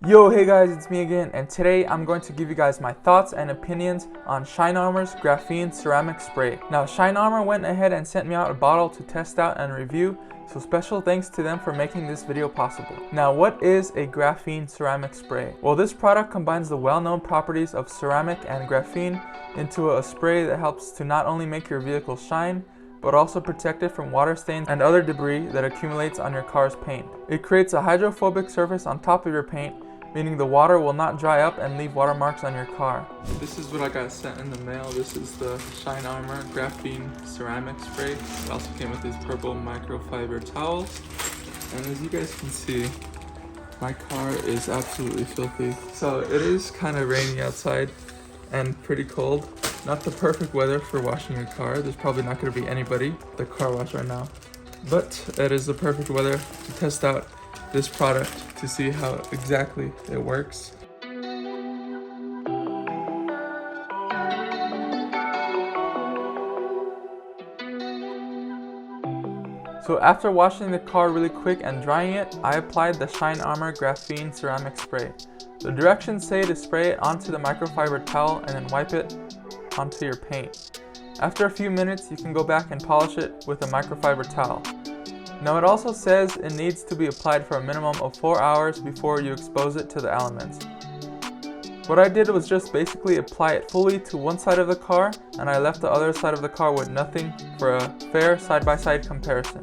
Yo, hey guys, it's me again, and today I'm going to give you guys my thoughts and opinions on Shine Armor's Graphene Ceramic Spray. Now, Shine Armor went ahead and sent me out a bottle to test out and review, so special thanks to them for making this video possible. Now, what is a Graphene Ceramic Spray? Well, this product combines the well-known properties of ceramic and graphene into a spray that helps to not only make your vehicle shine, but also protect it from water stains and other debris that accumulates on your car's paint. It creates a hydrophobic surface on top of your paint, meaning the water will not dry up and leave watermarks on your car. This is what I got sent in the mail. This is the Shine Armor Graphene Ceramic Spray. It also came with these purple microfiber towels. And as you guys can see, my car is absolutely filthy. So it is kind of rainy outside and pretty cold. Not the perfect weather for washing your car. There's probably not going to be anybody at the car wash right now. But it is the perfect weather to test out this product to see how exactly it works. So after washing the car really quick and drying it, I applied the Shine Armor Graphene Ceramic Spray. The directions say to spray it onto the microfiber towel and then wipe it onto your paint. After a few minutes, you can go back and polish it with a microfiber towel. Now, it also says it needs to be applied for a minimum of 4 hours before you expose it to the elements. What I did was just basically apply it fully to one side of the car, and I left the other side of the car with nothing for a fair side-by-side comparison.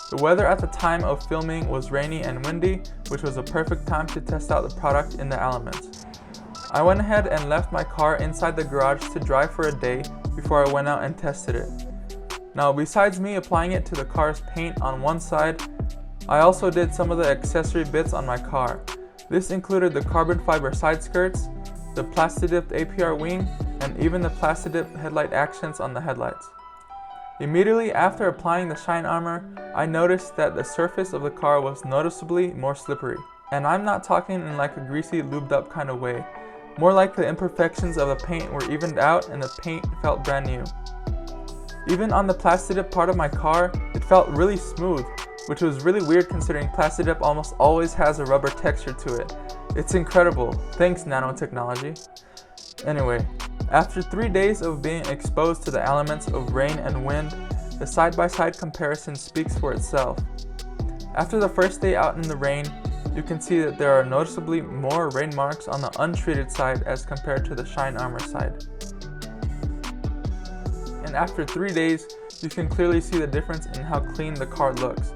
The weather at the time of filming was rainy and windy, which was a perfect time to test out the product in the elements. I went ahead and left my car inside the garage to dry for a day before I went out and tested it. Now, besides me applying it to the car's paint on one side, I also did some of the accessory bits on my car. This included the carbon fiber side skirts, the plasti-dipped APR wing, and even the plasti-dipped headlight accents on the headlights. Immediately after applying the Shine Armor, I noticed that the surface of the car was noticeably more slippery. And I'm not talking in like a greasy, lubed up kind of way. More like the imperfections of the paint were evened out and the paint felt brand new. Even on the plasti-dip part of my car, it felt really smooth, which was really weird considering plasti-dip almost always has a rubber texture to it. It's incredible. Thanks, nanotechnology. Anyway, after 3 days of being exposed to the elements of rain and wind, the side-by-side comparison speaks for itself. After the first day out in the rain, you can see that there are noticeably more rain marks on the untreated side as compared to the Shine Armor side. And after 3 days, you can clearly see the difference in how clean the car looks.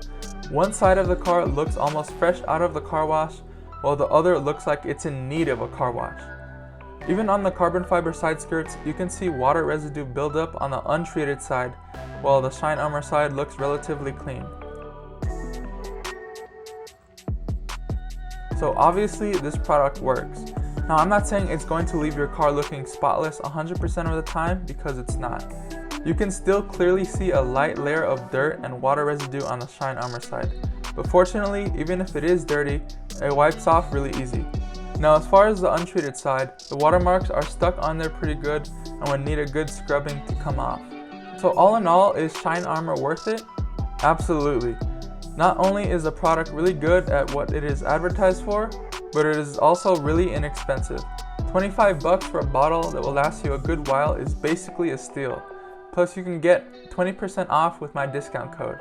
One side of the car looks almost fresh out of the car wash, while the other looks like it's in need of a car wash. Even on the carbon fiber side skirts, you can see water residue build up on the untreated side, while the Shine Armor side looks relatively clean. So obviously this product works. Now, I'm not saying it's going to leave your car looking spotless 100% of the time, because it's not. You can still clearly see a light layer of dirt and water residue on the Shine Armor side. But fortunately, even if it is dirty, it wipes off really easy. Now, as far as the untreated side, the watermarks are stuck on there pretty good and would need a good scrubbing to come off. So all in all, is Shine Armor worth it? Absolutely. Not only is the product really good at what it is advertised for, but it is also really inexpensive. $25 for a bottle that will last you a good while is basically a steal. Plus, you can get 20% off with my discount code.